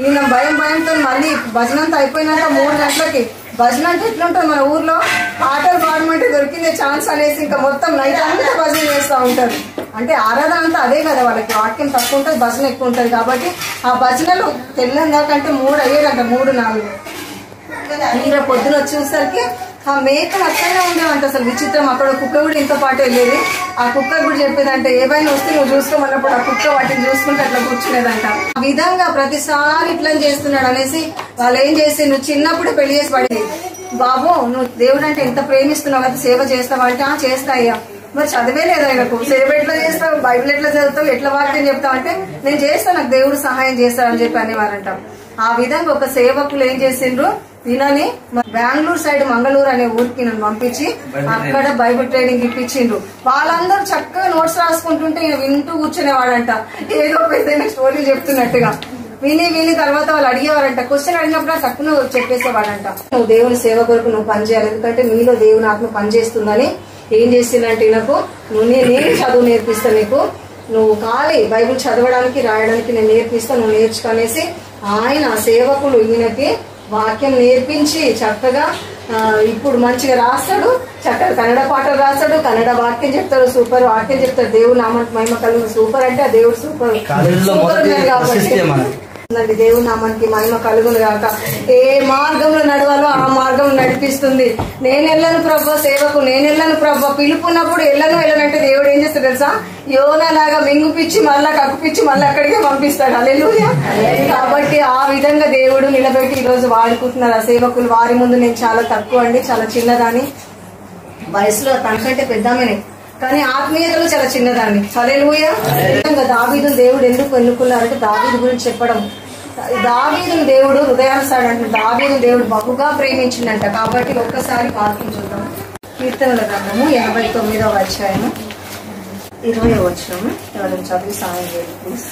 ఈయన భయంతో మళ్ళీ భజన అంతా అయిపోయినాక 3 గంటలకి, భజన అంటే ఎట్లుంటుంది మన ఊర్లో, పాటలు పాడమంటే దొరికిందే ఛాన్స్ అనేసి ఇంకా మొత్తం నైట్ అంతా భజన చేస్తూ ఉంటారు. అంటే ఆరాధన అంతా అదే కదా, వాళ్ళకి వాక్యం తక్కువ ఉంటుంది, భజన ఎక్కువ ఉంటుంది. కాబట్టి ఆ భజనలు తెల్లందాకంటే 3 అయ్యేదంట, 3-4. ఇంకా పొద్దున వచ్చేసరికి ఆ మేకలు అక్కడనే ఉండేవంట. అసలు విచిత్రం, అక్కడ కుక్క కూడా ఇంత పాటు వెళ్ళేది. ఆ కుక్క కూడా చెప్పేదంటే ఏవైనా వస్తే నువ్వు చూసుకోమన్నప్పుడు ఆ కుక్క వాటిని చూసుకుంటే అట్లా కూర్చునేదంట. ఆ విధంగా ప్రతిసారి ఇట్లా చేస్తున్నాడు అనేసి వాళ్ళు ఏం చేసి, నువ్వు చిన్నప్పుడే పెళ్లి చేసి పడింది బాబు, నువ్వు దేవుడు అంటే ఎంత ప్రేమిస్తున్నావు, అయితే సేవ చేస్తావా అంటే చేస్తా అయ్యా. మరి చదివే లేదు ఆయనకు, సేవ ఎట్లా చేస్తావు, బైబిల్ ఎట్లా చదువుతావు, ఎట్లా వాక్యం చెప్తావు అంటే నేను చేస్తాను, నాకు దేవుడు సహాయం చేస్తాడని చెప్పి అనేవారంట. ఆ విధంగా ఒక సేవకులు ఏం చేసిండ్రు, ఈయనని బెంగళూరు సైడ్ మంగళూరు అనే ఊరికి నన్ను పంపించి అక్కడ బైబిల్ ట్రైనింగ్ ఇప్పించిండ్రు. వాళ్ళందరూ చక్కగా నోట్స్ రాసుకుంటుంటే ఈయన వింటూ కూర్చునేవాడంట, ఏదో పెద్ద స్టోరీ చెప్తున్నట్టుగా. విని తర్వాత వాళ్ళు అడిగేవారంట, క్వశ్చన్ అడిగినప్పుడు తక్కువ చెప్పేసేవాడంట. నువ్వు దేవుని సేవ కొరకు నువ్వు పనిచేయాలి, ఎందుకంటే నీలో దేవుని ఆత్మ పనిచేస్తుందని. ఏం చేసిందంటే నాకు, నేను చదువు నేర్పిస్తా నీకు, నువ్వు ఖాళీ బైబిల్ చదవడానికి రాయడానికి నేను నేర్పిస్తా, నువ్వు నేర్చుకునేసి ఆయన సేవకులు ఈయనకి వాక్యం నేర్పించి చక్కగా ఇప్పుడు మంచిగా రాస్తాడు, చక్కగా కన్నడ పాటలు రాస్తాడు, కన్నడ వాక్యం చెప్తాడు, సూపర్ వాక్యం చెప్తాడు, దేవుడు నామానికి మహిమ కలుగు. సూపర్ అంటే ఆ దేవుడు సూపర్ కాబట్టి దేవుడు నామానికి మహిమ కలుగును గాక. ఏ మార్గంలో నడవాలో ఆ మార్గం నడిపిస్తుంది. నేను వెళ్ళను ప్రభు సేవకు, నేను వెళ్ళను ప్రభు, పిలుపున్నప్పుడు వెళ్ళనంటే దేవుడు ఏం చేస్తాడు తెలుసా, యోనా లాగా మింగుపిచ్చి మళ్ళా కక్కుపిచ్చి మళ్ళీ అక్కడికే పంపిస్తాడు. హల్లెలూయా. కాబట్టి ఆ విధంగా దేవుడు నిలబెట్టి ఈ రోజు వాడుకుంటున్నారు ఆ సేవకులు. వారి ముందు నేను చాలా తక్కువ అండి, చాలా చిన్నదాన్ని, వయసులో తనకంటే పెద్దామని, కానీ ఆత్మీయతలో చాలా చిన్నదాన్ని. హల్లెలూయా. దావీదును దేవుడు ఎందుకు ఎన్నుకున్నారంటే దావీదు గురించి చెప్పడం. దావీదును దేవుడు హృదయానుసారుడు అంటే దావీదును దేవుడు బహుగా ప్రేమించిందంట. కాబట్టి ఒక్కసారి వాక్యం చూద్దాం. కీర్తనల గ్రంథము 89వ అధ్యాయము 20వ వచనము. ఎవరైనా చదివి సాయం చేయండి ప్లీజ్.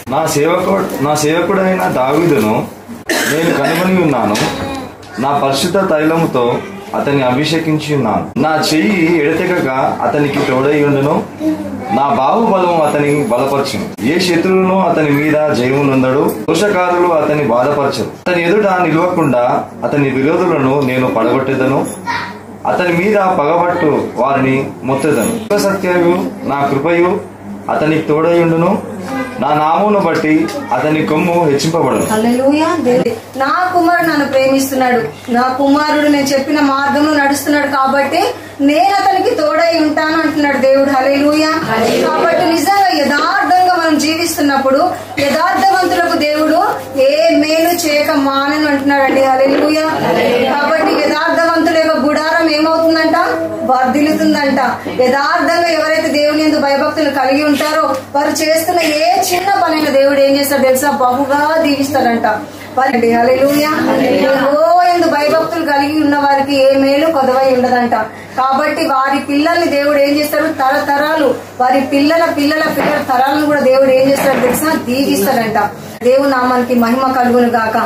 నా సేవకుడైన దావీదును నేను కనుగొని ఉన్నాను, నా పరిశుద్ధ తైలముతో అతన్ని అభిషేకించి ఉన్నాను. నా చెయ్యి ఎడతెగక అతనికి తోడైయుండును, నా బాహుబలము అతని బలపరచును. ఏ శత్రువును అతని మీద జయమునందడు, దోషకారులు అతని బాధపరచరు. అతని ఎదుట నిలవకుండా అతని విరోధులను నేను పడగొట్టేదను. అతని మీద పగబట్టు వారిని మొత్తెదను. సత్యయు నా కృపయు అతనికి తోడయుండును. నా నామమును బట్టి అతని కొమ్ము హెచ్చింపబడును. హల్లెలూయా. నా కుమారుడు నన్ను ప్రేమిస్తున్నాడు, నా కుమారుడు నేను చెప్పిన మార్గంలో నడుస్తున్నాడు కాబట్టి నేను అతనికి తోడై ఉంటాను అంటున్నాడు దేవుడు. హల్లెలూయా. కాబట్టి నిజంగా యథార్థంగా మనం జీవిస్తున్నప్పుడు యథార్థవంతులకు దేవుడు ఏ మేలు చేయక మానను అంటున్నాడండి. హల్లెలూయా. కాబట్టి యథార్థవంతుల యొక్క గుడారం ఏమవుతుందంట? వర్ధిల్లుతుందంట. యథార్థంగా ఎవరైతే దేవుని యందు భయభక్తులు కలిగి ఉంటారో వారు చేస్తున్న ఏ చిన్న పనైనా దేవుడు ఏం చేస్తాడు తెలుసా? బహుగా దీవిస్తాడంట. హల్లెలూయా. యెహోవా యందు భయభక్తులు కలిగి ఉన్న వారికి ఏ మేలు కొదవై ఉండదంట. కాబట్టి వారి పిల్లల్ని దేవుడు ఏం చేస్తాడు? తరతరాలు వారి పిల్లల పిల్లల పిల్లల తరాలను కూడా దేవుడు ఏం చేస్తాడు తెలుసా? దీవిస్తాడంట. దేవుని నామానికి మహిమ కలుగును గాక.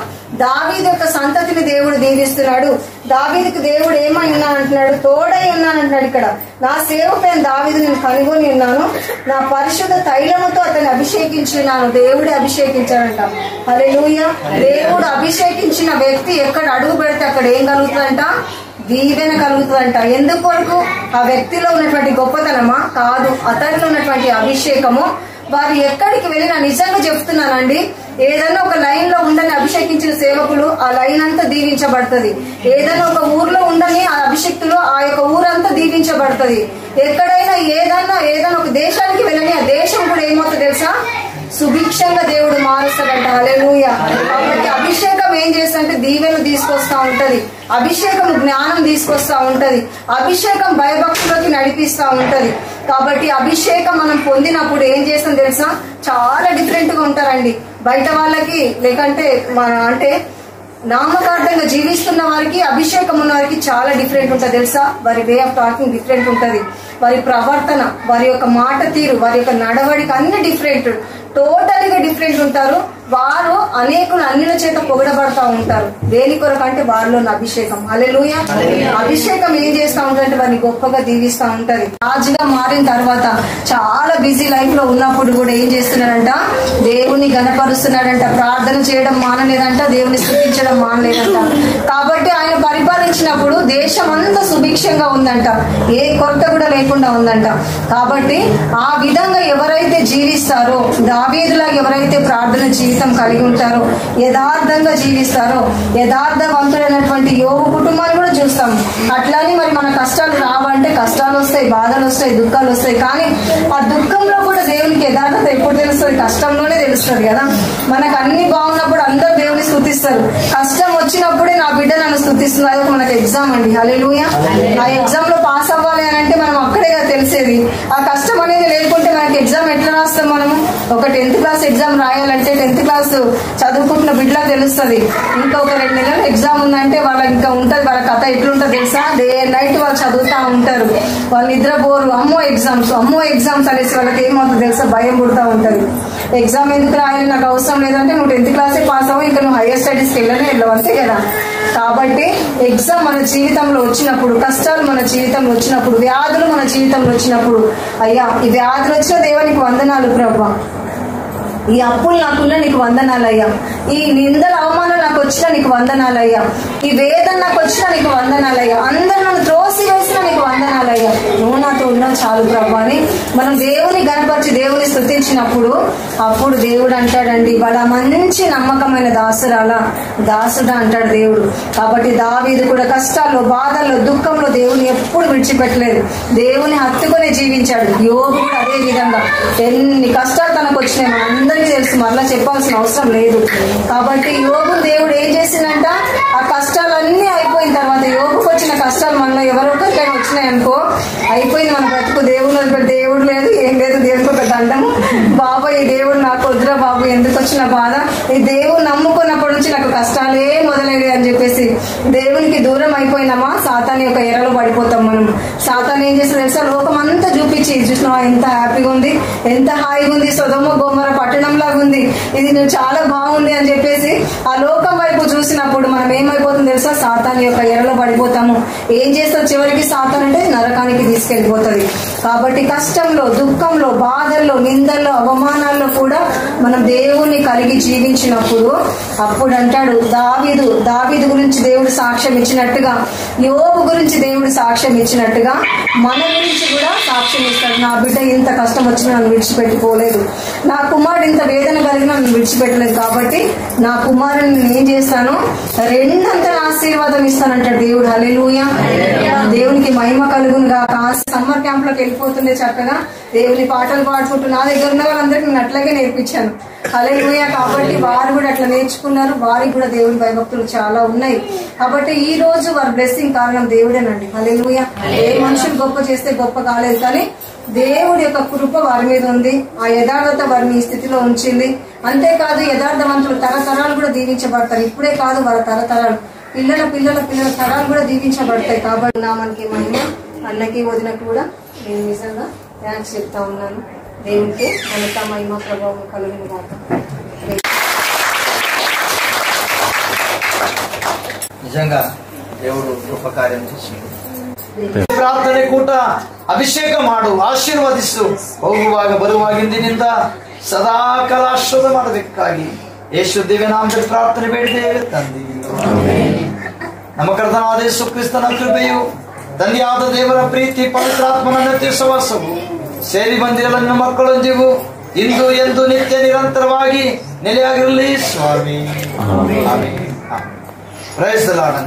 దావీదు యొక్క సంతతిని దేవుడు దీవిస్తున్నాడు. దావీదుకు దేవుడు ఏమై ఉన్నానంటున్నాడు? తోడై ఉన్నానంటున్నాడు. ఇక్కడ నా సేవకుడైన దావీదు నేను కనుగొని ఉన్నాను, నా పరిశుద్ధ తైలముతో అతన్ని అభిషేకించున్నాను. దేవుడే అభిషేకించాడంట. హల్లెలూయా. దేవుడు అభిషేకించిన వ్యక్తి ఎక్కడ అడుగు పెడితే అక్కడ ఏం కలుగుతుందంట? దీవెన కలుగుతుందంట. ఎందుకు వరకు? ఆ వ్యక్తిలో ఉన్నటువంటి గొప్పతనమా? కాదు, అతనిలో ఉన్నటువంటి అభిషేకము. వారు ఎక్కడికి వెళ్ళినా నిజంగా చెప్తున్నానండి, ఏదైనా ఒక లైన్ లో ఉండని అభిషేకించిన సేవకులు ఆ లైన్ అంతా దీవించబడుతుంది. ఏదైనా ఒక ఊర్లో ఉండని ఆ అభిషేక్తులు ఆ యొక్క ఊరంతా దీవించబడుతుంది. ఎక్కడైనా ఏదైనా ఒక దేశానికి వెళ్ళని ఆ దేశం కూడా ఏమవుతుంది తెలుసా? సుభిక్షంగా దేవుడు మారుస్తాడంట. హల్లెలూయా. కాబట్టి అభిషేకం ఏం చేస్తుంటే దీవెను తీసుకొస్తా ఉంటది, అభిషేకం జ్ఞానం తీసుకొస్తా ఉంటది, అభిషేకం భయభక్తులకి నడిపిస్తా ఉంటది. కాబట్టి అభిషేకం మనం పొందినప్పుడు ఏం చేస్తాం తెలుసా? చాలా డిఫరెంట్ గా ఉంటారండి బయట వాళ్ళకి, లేకంటే అంటే నామకార్థంగా జీవిస్తున్న వారికి అభిషేకం ఉన్న వారికి చాలా డిఫరెంట్ ఉంటుంది తెలుసా? వారి వే ఆఫ్ టాకింగ్ డిఫరెంట్ ఉంటది, వారి ప్రవర్తన, వారి యొక్క మాట తీరు, వారి యొక్క నడవడిక అన్ని డిఫరెంట్, టోటల్గా డిఫరెంట్ ఉంటారు. వారు అనేకులు అన్నిల చేత పొగడబడతా ఉంటారు. దేని కొరకు అంటే వారిలో ఉన్న అభిషేకం. హల్లెలూయా. అభిషేకం ఏం చేస్తా ఉంటంటే వారిని గొప్పగా దీవిస్తా ఉంటది. రాజుగా మారిన తర్వాత చాలా బిజీ లైఫ్ లో ఉన్నప్పుడు కూడా ఏం చేస్తున్నాడంట? దేవుని గణపరుస్తున్నాడంట. ప్రార్థన చేయడం మానలేదంట, దేవుని స్తుతించడం మానలేదంట. కాబట్టి ఆయన పరిపాలించినప్పుడు దేశం అంతా సుభిక్షంగా ఉందంట, ఏ కొరత కూడా లేకుండా ఉందంట. కాబట్టి ఆ విధంగా ఎవరైతే జీవిస్తారో, దావీదులాగా ఎవరైతే ప్రార్థన జీవితం కలిగి ఉంటారో, యథార్థంగా జీవిస్తారో, యథార్థవంతుడైనటువంటి యోగు కుటుంబాన్ని కూడా చూస్తాం. అట్లానే మరి మన కష్టాలు రావంటే కష్టాలు వస్తాయి, బాధలు వస్తాయి, దుఃఖాలు వస్తాయి. కానీ ఆ దుఃఖంలో కూడా దేవునికి యథార్థత ఎప్పుడు తెలుస్తుంది? కష్టంలోనే తెలుస్తుంది కదా. మనకు అన్ని బాగున్నప్పుడు అందరూ దేవుని స్తుతిస్తారు, కష్టం వచ్చినప్పుడే నా బిడ్డ నన్ను స్తుతిస్తుంది. అది మనకు ఎగ్జామ్ అండి. హల్లెలూయా. ఆ ఎగ్జామ్ లో పాస్ అవ్వాలి అని అంటే మనం అక్కడే తెలిసేది. ఆ కష్టం అనేది లేకుంటే మనకి ఎగ్జామ్ ఎట్లా రాస్తాం? మనము ఒక 10th క్లాస్ ఎగ్జామ్ రాయాలంటే 10th క్లాస్ చదువుకుంటున్న బిడ్డలకు తెలుస్తుంది. ఇంకా ఒక 2 నెలలు ఎగ్జామ్ ఉందంటే వాళ్ళకి ఇంకా ఉంటది, వాళ్ళ కథ ఎట్లుంటది తెలుసా? డే నైట్ వాళ్ళు చదువుతా ఉంటారు, వాళ్ళు నిద్రపోరు. అమ్మో ఎగ్జామ్స్ అనేసి వాళ్ళకి ఏమవుతుంది తెలుసా? భయం పుడతా ఉంటది. ఎగ్జామ్ ఎందుకు రాయాలి, నాకు అవసరం లేదంటే నువ్వు 10th క్లాసే పాస్ అవ్వు, ఇంకా నువ్వు హైయర్ స్టడీస్కి వెళ్ళవు అంతే కదా. కాబట్టి ఎగ్జామ్ మన జీవితంలో వచ్చినప్పుడు, కష్టాలు మన జీవితంలో వచ్చినప్పుడు, వ్యాధులు మన జీవితంలో వచ్చినప్పుడు, అయ్యా ఈ వ్యాధులు వచ్చిన దేవునికి వందనాలు ప్రభువా, ఈ అప్పులు నాకున్నా నీకు వందనాలయ్యా, ఈ నిందల అవమానం నాకు వచ్చినా నీకు వందనాలయ్యా, ఈ వేదన నాకు వచ్చినా నీకు వందనాలయ్యా, అందరు నన్ను త్రోసి వేసినా నీకు వందనాలయ్యా, నువ్వు నాతో ఉన్నావు చాలు ప్రభు అని మనం దేవుని గణపరిచి దేవుని స్తుతించినప్పుడు అప్పుడు దేవుడు అంటాడండి, బడా మంచి నమ్మకమైన దాసుడా అంటాడు దేవుడు. కాబట్టి దావీదు కూడా కష్టాల్లో, బాధల్లో, దుఃఖంలో దేవుని ఎప్పుడు విడిచిపెట్టలేదు, దేవుని హత్తుకొని జీవించాడు. యోగు కూడా అదే విధంగా ఎన్ని కష్టాలు తనకు వచ్చినాయి మనందరికీ తెలుసు, మరలా చెప్పాల్సిన అవసరం లేదు. కాబట్టి యోగు దేవుడు ఏం చేసిందంట, ఆ కష్టాలన్నీ అయిపోయిన తర్వాత, యోగుకు వచ్చిన కష్టాలు మనలో ఎవరొకరికైనా వచ్చినాయనుకో అయిపోయింది మన బ్రతుకు. దేవుడు లేదు, ఏం లేదు, దేవుడికి ఒక దండము, బాబా ఈ దేవుడు నాకు వద్దురా బాబు, ఎందుకు వచ్చిన బాధ, ఈ దేవుడు నమ్ముకున్నప్పటి నుంచి నాకు కష్టాలే మొదలయ్యాయి అని చెప్పేసి దేవునికి దూరం అయిపోయినామా సాతాను యొక్క ఎరలో పడిపోతాం మనం. సాతాను ఏం చేస్తాడు తెలుసా, లోకం అంతా చూపించి చూసినావా ఎంత హ్యాపీగా ఉంది, ఎంత హాయిగా ఉంది, సొదొమ గొమొర్రా పట్టణం లాగా ఉంది, ఇది నువ్వు చాలా బాగుంది అని చెప్పేసి ఆ లోకం వైపు చూసినప్పుడు మనం ఏమైపోతుంది తెలుసా, సాతాను యొక్క ఎరలో పడిపోతాము. ఏం చేస్తారు చివరికి సాతాను అంటే నరకానికి తీసుకెళ్లిపోతుంది. కాబట్టి కష్టంలో, దుఃఖంలో, బాధల్లో, నిందల్లో, అవమానాల్లో కూడా మనం దేవుణ్ణి కలిగి జీవించినప్పుడు అప్పుడు అంటాడు దావీదు గురించి దేవుడు సాక్ష్యం ఇచ్చినట్టుగా, యోబు గురించి దేవుడు సాక్ష్యం ఇచ్చినట్టుగా మన గురించి కూడా సాక్ష్యం ఇస్తాడు. నా బిడ్డ ఇంత కష్టం వచ్చినా నన్ను విడిచిపెట్టుకోలేదు, నా కుమారుడు ఇంత వేదన కలిగినా నన్ను విడిచిపెట్టలేదు, కాబట్టి నా కుమారుని నేను ఏం చేస్తాను, రెండంతల ఆశీర్వాదం ఇస్తానంటాడు దేవుడు. హల్లెలూయా. దేవునికి మహిమ కలుగునుగా. సమ్మర్ క్యాంప్ లోకి వెళ్ళిపోతుండే చక్కగా దేవుని పాటలు పాడుకుంటూ నా దగ్గర ఉన్న వాళ్ళందరికీ నేను అట్లాగే నేర్పించాను. హల్లెలూయా. కాబట్టి వారు కూడా అట్లా నేర్చుకున్నారు, వారికి కూడా దేవుని భయభక్తులు చాలా ఉన్నాయి. కాబట్టి ఈ రోజు వారి బ్లెస్సింగ్ కారణం దేవుడేనండి. హల్లెలూయా. ఏ మనుషులు గొప్ప చేస్తే గొప్ప కాలేదు, కానీ దేవుడి యొక్క కృప వారి మీద ఉంది. ఆ యథార్థత వారిని ఈ స్థితిలో ఉంచింది. అంతేకాదు యథార్థవంతులు తరతరాలు కూడా దీవించబడతారు. ఇప్పుడే కాదు, వారి తరతరాలు, పిల్లల తరాలు కూడా దీవించబడతాయి. కాబట్టి నామానికి మహిమ, అన్నకి వదినకు కూడా నేను నిజంగా థ్యాంక్స్ చెప్తా ఉన్నాను. దేవునికి ఘనత మహిమ ప్రభావం కలుగును గాక. నిజంగా దేవుడు గొప్ప ಕಾರ್ಯ చేసిండు. ಪ್ರಾರ್ಥನೆ ಕೂಟ ಅಭಿಷೇಕ ಮಾಡು, ಆಶೀರ್ವದಿಸು. ಹೋಗುವಾಗ ಬರುವಾಗ ಇಂದಿನಿಂದ ಸದಾ ಕಾಲ ಆಶೀರ್ವಾದ ಮಾಡಬೇಕಾಗಿ ಯೇಸು ದಿವ್ಯ ನಾಮದಲ್ಲಿ ಪ್ರಾರ್ಥನೆ ಬೇಡಿದ್ದೇವೆ ತಂದೆ. ನಮ್ಮ ಕರ್ತನಾದ ಯೇಸು ಕ್ರಿಸ್ತನ ಕೃಪೆಯು, ತಂದೆಯಾದ ದೇವರ ಪ್ರೀತಿ, ಪವಿತ್ರಾತ್ಮನ ನಿತ್ಯ ಸಹವಾಸವು ಸೇರಿ ಬಂದಿರಲ್ಲ ನನ್ನ ಮಕ್ಕಳೊಂದಿಗೂ ಇಂದು ಎಂದು ನಿತ್ಯ ನಿರಂತರವಾಗಿ ನೆಲೆಯಾಗಿರಲಿ ಸ್ವಾಮಿ. ಆಮೆನ್. Praise the lord.